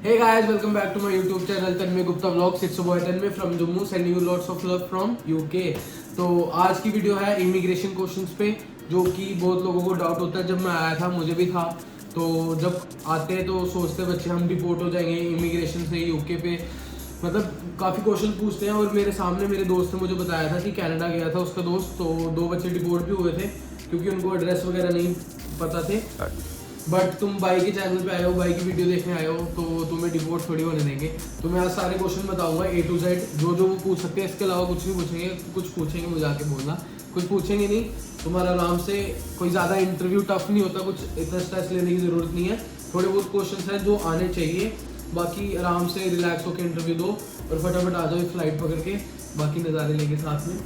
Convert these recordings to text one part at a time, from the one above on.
Hey guys, welcome back to my YouTube channel Tanmay Gupta vlogs. It's boy Tanmay from Jammu, sending you lots of love from UK. तो आज की video है immigration questions पे, जो कि बहुत लोगों को डाउट होता है। जब मैं आया था मुझे भी था। तो जब आते हैं तो सोचते बच्चे हम डिपोर्ट हो जाएंगे इमिग्रेशन से यूके पे, मतलब काफ़ी क्वेश्चन पूछते हैं। और मेरे सामने मेरे दोस्त ने मुझे बताया था कि कनाडा गया था उसका दोस्त, तो 2 बच्चे डिपोर्ट भी हुए थे क्योंकि उनको एड्रेस वगैरह नहीं पता थे। बट तुम भाई के चैनल पे आए हो, भाई की वीडियो देखने आए हो, तो तुम्हें डिपोर्ट थोड़ी होने देंगे। तो मैं आज सारे क्वेश्चन बताऊंगा A to Z, जो जो वो पूछ सकते हैं। इसके अलावा कुछ नहीं पूछेंगे, कुछ पूछेंगे मुझे आके बोलना, कुछ पूछेंगे नहीं। तुम्हारा आराम से, कोई ज़्यादा इंटरव्यू टफ नहीं होता, कुछ इतना स्ट्रेस लेने की ज़रूरत नहीं है। थोड़े बहुत क्वेश्चन हैं जो आने चाहिए, बाकी आराम से रिलैक्स होकर इंटरव्यू दो और फटाफट आ जाओ फ्लाइट पकड़ के, बाकी नज़ारे लेंगे साथ में।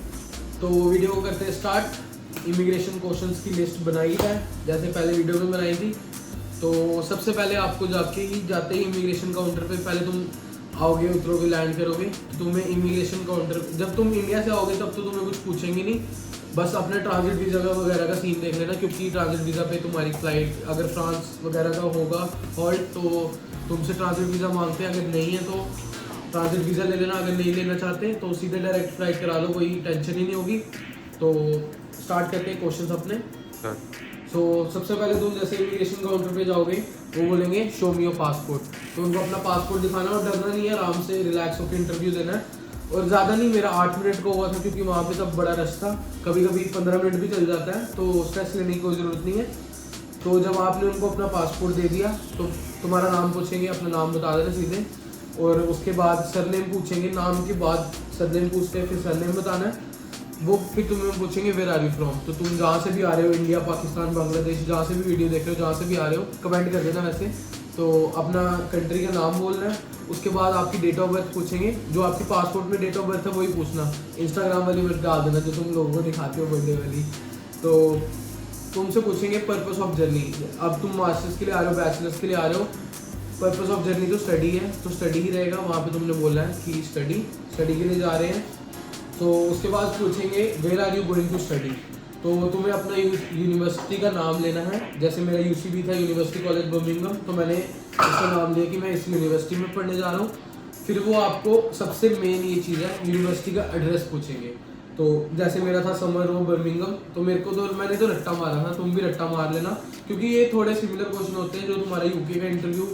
तो वीडियो को करते हैं स्टार्ट। इमिग्रेशन क्वेश्चंस की लिस्ट बनाई है जैसे पहले वीडियो में बनाई थी। तो सबसे पहले आपको जाते ही इमिग्रेशन काउंटर पे पहले तुम आओगे, उतरोगे, लैंड करोगे। तो तुम्हें इमिग्रेशन काउंटर, जब तुम इंडिया से आओगे तब तो तुम्हें कुछ पूछेंगे नहीं, बस अपने ट्रांजिट वीज़ा का वगैरह का सीन देख लेना, क्योंकि ट्रांजिट वीज़ा पे तुम्हारी फ्लाइट अगर फ्रांस वगैरह का होगा हॉल्ट तो तुमसे ट्रांजिट वीज़ा मांगते हैं। अगर नहीं है तो ट्रांजिट वीज़ा ले लेना, अगर नहीं लेना चाहते तो सीधे डायरेक्ट फ्लाइट करा लो, कोई टेंशन ही नहीं होगी। तो स्टार्ट करते हैं क्वेश्चंस अपने। तो सबसे पहले तुम जैसे इमिग्रेशन काउंटर पे जाओगे वो बोलेंगे शो मी योर पासपोर्ट। तो उनको अपना पासपोर्ट दिखाना और डरना नहीं है, आराम से रिलैक्स होकर इंटरव्यू देना है। और ज़्यादा नहीं, मेरा 8 मिनट का हुआ था क्योंकि वहाँ पे तब बड़ा रश था। कभी कभी 15 मिनट भी चल जाता है, तो स्ट्रेस लेने की कोई ज़रूरत नहीं है। तो जब आपने उनको अपना पासपोर्ट दे दिया तो तुम्हारा नाम पूछेंगे, अपना नाम बता देना सीधे। और उसके बाद सरनेम पूछेंगे, नाम के बाद सरनेम पूछते हैं, फिर सरनेम बताना है। वो फिर तुम्हें पूछेंगे वेयर आर यू फ्रॉम। तो तुम जहाँ से भी आ रहे हो, इंडिया, पाकिस्तान, बांग्लादेश, जहाँ से भी वीडियो देख रहे हो, जहाँ से भी आ रहे हो, कमेंट कर देना वैसे। तो अपना कंट्री का नाम बोलना है। उसके बाद आपकी डेट ऑफ बर्थ पूछेंगे, जो आपके पासपोर्ट में डेट ऑफ बर्थ है वही पूछना। इंस्टाग्राम वाली मत डाल देना जो तुम लोगों को दिखाते हो बर्थडे वाली। तो तुमसे पूछेंगे पर्पस ऑफ जर्नी। अब तुम मास्टर्स के लिए आ रहे हो, बैचलर्स के लिए आ रहे हो, पर्पस ऑफ जर्नी तो स्टडी है, तो स्टडी ही रहेगा। वहाँ पे तुमने बोलना है कि स्टडी के लिए जा रहे हैं। तो उसके बाद पूछेंगे where are you going to study. तो तुम्हें अपना यूनिवर्सिटी का नाम लेना है। जैसे मेरा यूसीबी था, यूनिवर्सिटी कॉलेज बर्मिंघम, तो मैंने उसका नाम लिया कि मैं इस यूनिवर्सिटी में पढ़ने जा रहा हूँ। फिर वो आपको सबसे मेन ये चीज़ है, यूनिवर्सिटी का एड्रेस पूछेंगे। तो जैसे मेरा था समर रो बर्मिंघम, तो मेरे को तो मैंने तो रट्टा मारा था, तुम भी रट्टा मार लेना, क्योंकि ये थोड़े सिमिलर क्वेश्चन होते हैं जो तुम्हारा यूके का इंटरव्यू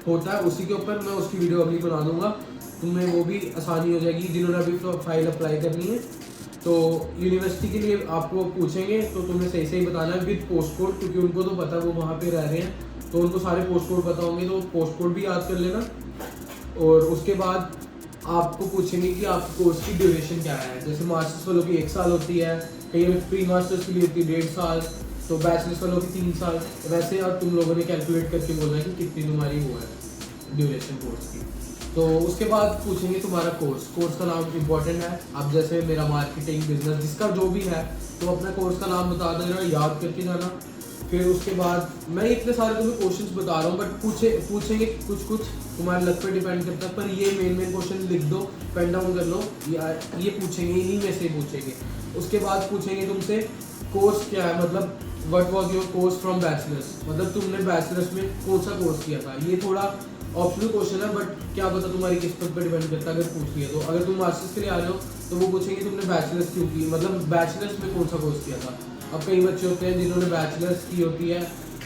होता है उसी के ऊपर। मैं उसकी वीडियो अगली बना दूंगा, तुम्हें वो भी आसानी हो जाएगी जिन्होंने अभी फाइल अप्लाई करनी है। तो यूनिवर्सिटी के लिए आपको पूछेंगे तो तुम्हें सही सही बताना है विद पोस्ट कोड, क्योंकि उनको तो पता है वो वहाँ पे रह रहे हैं, तो उनको सारे पोस्ट कोड पता होंगे, तो पोस्ट कोड भी याद कर लेना। और उसके बाद आपको पूछेंगे कि आपके कोर्स की ड्यूरेशन क्या है। जैसे मास्टर्स वालों की 1 साल होती है, कई में प्री मास्टर्स के लिए होती है 1.5 साल, तो बैचलर्स वालों की 3 साल। वैसे अब तुम लोगों ने कैलकुलेट करके बोलना है कि कितनी तुम्हारी वो है ड्यूरेशन कोर्स की। तो उसके बाद पूछेंगे तुम्हारा कोर्स का नाम इंपॉर्टेंट है। अब जैसे मेरा मार्केटिंग, बिजनेस, जिसका जो भी है, तो अपना कोर्स का नाम बता देना, याद करके जाना। फिर उसके बाद मैं इतने सारे तुम्हें क्वेश्चंस बता रहा हूँ, बट पूछेंगे कुछ तुम्हारे लक पे डिपेंड करता है, पर ये मेन क्वेश्चन लिख दो, पेन डाउन कर लो, ये पूछेंगे, इन्हीं में से पूछेंगे। उसके बाद पूछेंगे तुमसे कोर्स क्या है, मतलब what was your course from bachelors, मतलब तुमने बैचलर्स में कौन सा कोर्स किया था। ये थोड़ा ऑप्शनल क्वेश्चन है, बट क्या पता तुम्हारी किस्मत पर डिपेंड करता है अगर पूछ लिया तो। अगर तुम मास्टर्स के लिए आ रहे हो तो वो पूछेंगे तुमने बैचलर्स क्यों की, मतलब बैचलर्स में कौन सा कोर्स किया था। अब कई बच्चे होते हैं जिन्होंने बैचलर्स की होती है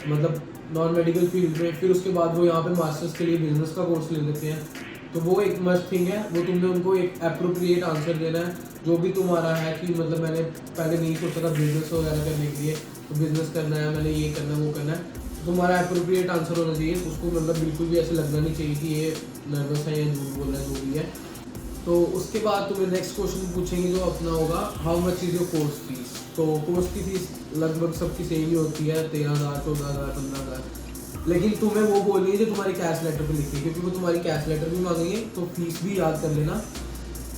मतलब नॉन मेडिकल फील्ड में, फिर उसके बाद वो यहाँ पे मास्टर्स के लिए बिजनेस का कोर्स ले लेते हैं। तो वो एक मस्ट थिंग है, वो तुमने उनको एक अप्रोप्रिएट आंसर देना है जो भी तुम्हारा है, कि मतलब मैंने पहले नहीं सोचा था बिजनेस वगैरह करने के लिए, तो बिजनेस करना है, मैंने ये करना है, वो करना है। तुम्हारा अप्रोप्रिएट आंसर होना चाहिए, उसको मतलब बिल्कुल भी ऐसे लगना नहीं चाहिए कि ये नर्वस है या झूठ बोल रहा है, जो भी है। तो उसके बाद तुम्हें नेक्स्ट क्वेश्चन पूछेंगे जो अपना होगा, how much is your course fees. तो कोर्स की फीस लगभग सबकी सेम ही होती है, 13,000, 14,000, 15,000। लेकिन तुम्हें वो बोलनी है जो तुम्हारी कैश लेटर पे लिखी है, क्योंकि वो तुम्हारी कैश लेटर भी मांगेंगे, तो फीस भी याद कर लेना।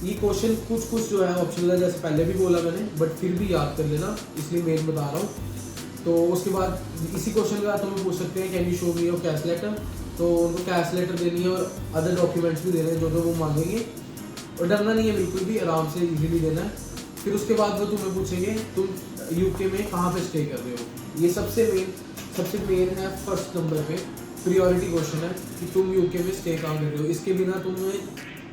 ये क्वेश्चन कुछ जो है ऑप्शनल है, जैसे पहले भी बोला मैंने, बट फिर भी याद कर लेना, इसलिए मेन बता रहा हूँ। तो उसके बाद इसी क्वेश्चन का तुम्हें पूछ सकते हैं can you show me your cash letter. तो उनको कैश लेटर देनी है और अदर डॉक्यूमेंट्स भी देने हैं जो वो मांगेंगे, और डरना नहीं है बिल्कुल भी, आराम से इजीली देना है। फिर उसके बाद वो तुम्हें पूछेंगे तुम यूके में कहाँ पे स्टे कर रहे हो। ये सबसे मेन है फर्स्ट नंबर पे। प्रियोरिटी क्वेश्चन है कि तुम यूके में स्टे कहाँ कर रहे हो, इसके बिना तुम्हें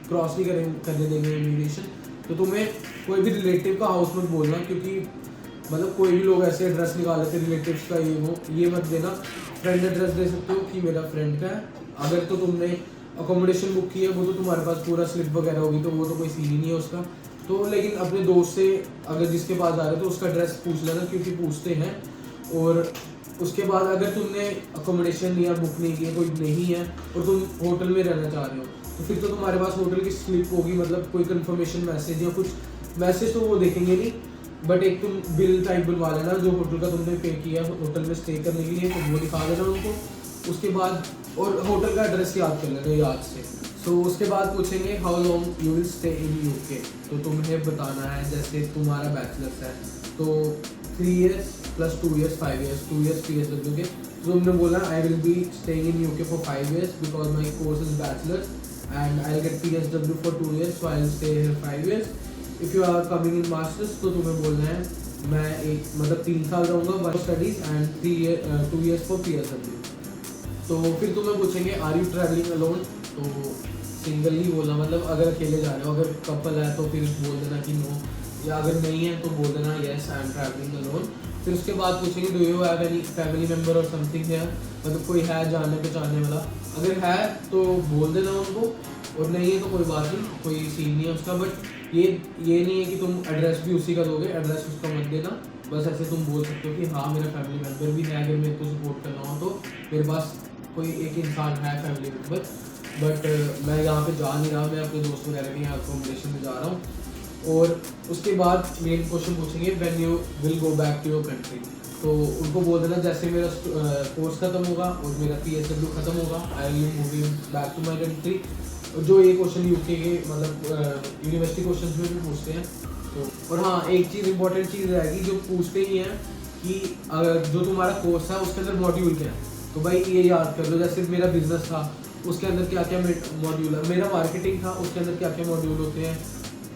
क्रॉस नहीं करने देंगे इमिग्रेशन। तो तुम्हें कोई भी रिलेटिव का हाउस मत बोलना, क्योंकि मतलब कोई भी लोग ऐसे एड्रेस निकाल लेते रिलेटिव्स का, ये मत देना। फ्रेंड एड्रेस दे सकते हो कि मेरा फ्रेंड का है। अगर तो तुमने अकोमोडेशन बुक की है वो तो तुम्हारे पास पूरा स्लिप वगैरह होगी, तो वो तो कोई सीन ही नहीं है उसका। तो लेकिन अपने दोस्त से अगर जिसके पास जा रहे हो तो उसका एड्रेस पूछ लेना, क्योंकि पूछते हैं। और उसके बाद अगर तुमने अकोमोडेशन या बुक नहीं की है, कोई नहीं है और तुम होटल में रहना चाह रहे हो, तो फिर तो तुम्हारे पास होटल की स्लिप होगी, मतलब कोई कंफर्मेशन मैसेज या कुछ मैसेज तो वो देखेंगे नहीं, बट एक तुम बिल टाइप बनवा लेना जो होटल का तुमने पे किया है होटल में स्टे करने के लिए, तो वो दिखा देना उनको। उसके बाद और होटल का एड्रेस याद कर लेना याद से। सो उसके बाद पूछेंगे how long you will stay in UK, तो तुम्हें बताना है जैसे तुम्हारा बैचलर्स है तो 3 years + 2 years 5 years, 2 years PSW के। तो तुमने बोला I will be staying in UK for 5 years because my course is bachelors and I will get PSW for 2 years, so I will stay here 5 years। If you are coming in masters तो तुम्हें बोलना है मैं एक मतलब 3 साल रहूँगा for studies and 2 years for PSW। तो फिर तुम्हें पूछेंगे आर यू ट्रैवलिंग अलोन, तो सिंगल ही बोलना, मतलब अगर अकेले जा रहे हो। अगर कपल है तो फिर बोल देना कि नो, या अगर नहीं है तो बोल देना yes I am travelling alone. फिर उसके बाद पूछेंगे do you have any family member और समथिंग है, मतलब कोई है जानने पहचानने वाला। अगर है तो बोल देना उनको, और नहीं है तो कोई बात नहीं, कोई सीन नहीं है उसका। बट ये नहीं है कि तुम एड्रेस भी उसी का दोगे, एड्रेस उसका मत देना। बस ऐसे तुम बोल सकते हो कि हाँ मेरा फैमिली मेम्बर भी है, अगर मेरे को सपोर्ट करना हो तो मेरे पास कोई एक इंसान है फैमिली मेम्बर, बट मैं यहाँ पे जा नहीं रहा, मैं अपने दोस्त वगैरह के यहाँ अकोमोडेशन में जा रहा हूँ। और उसके बाद मेन क्वेश्चन पूछेंगे when you will go back to your country, तो उनको बोल देना जैसे मेरा कोर्स खत्म होगा और मेरा PSW खत्म होगा I will moving back to my country. जो ये क्वेश्चन यूके के मतलब यूनिवर्सिटी क्वेश्चन में भी पूछते हैं। तो और हाँ एक चीज़ इंपॉर्टेंट चीज़ रहेगी जो पूछते ही हैं कि अगर जो तुम्हारा कोर्स है उसके अंदर मॉड्यूल क्या है, तो भाई ये याद कर लो। जैसे मेरा बिजनेस था उसके अंदर क्या क्या मॉड्यूल है, मेरा मार्केटिंग था उसके अंदर क्या क्या मॉड्यूल होते हैं,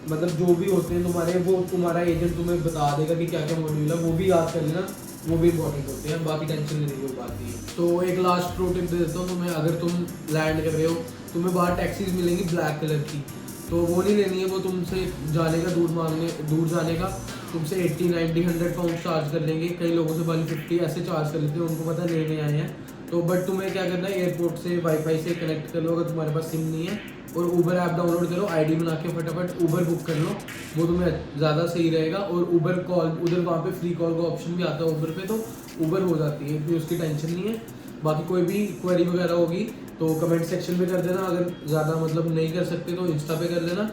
मतलब जो भी होते हैं तुम्हारे, वो तुम्हारा एजेंट तुम्हें बता देगा कि क्या क्या मॉड्यूल है, वो भी याद कर लेना, वो भी इंपॉर्टेंट होते हैं। बाकी टेंशन लेने की कोई बात नहीं है। तो एक लास्ट प्रो टिप दे देता हूँ तुम्हें, अगर तुम लैंड कर रहे हो तुम्हें बाहर टैक्सीज मिलेंगी ब्लैक कलर की, तो वो नहीं लेनी है। वो तुमसे जाने का दूर जाने का तुमसे 80, 90, 100 पाउंड चार्ज कर लेंगे, कई लोगों से 150 ऐसे चार्ज कर लेते हैं, उनको पता लेने आए हैं। तो बट तुम्हें क्या करना है एयरपोर्ट से वाईफाई से कनेक्ट कर लो अगर तुम्हारे पास सिम नहीं है, और ऊबर ऐप डाउनलोड करो, आईडी बना के फटाफट ऊबर बुक कर लो, वो तुम्हें ज़्यादा सही रहेगा। और ऊबर कॉल उधर वहाँ पे फ्री कॉल का ऑप्शन भी आता है ऊबर पे, तो ऊबर हो जाती है, फिर उसकी टेंशन नहीं है। बाकी कोई भी क्वेरी वगैरह होगी तो कमेंट सेक्शन में कर देना, अगर ज़्यादा मतलब नहीं कर सकते तो इंस्टा पे कर देना।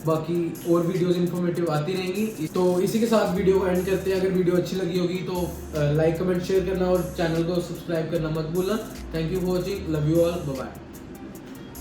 बाकी और वीडियोस इन्फॉर्मेटिव आती रहेंगी। तो इसी के साथ वीडियो को एंड करते हैं। अगर वीडियो अच्छी लगी होगी तो लाइक कमेंट शेयर करना और चैनल को सब्सक्राइब करना मत भूलना। Thank you for watching, love you all, bye bye.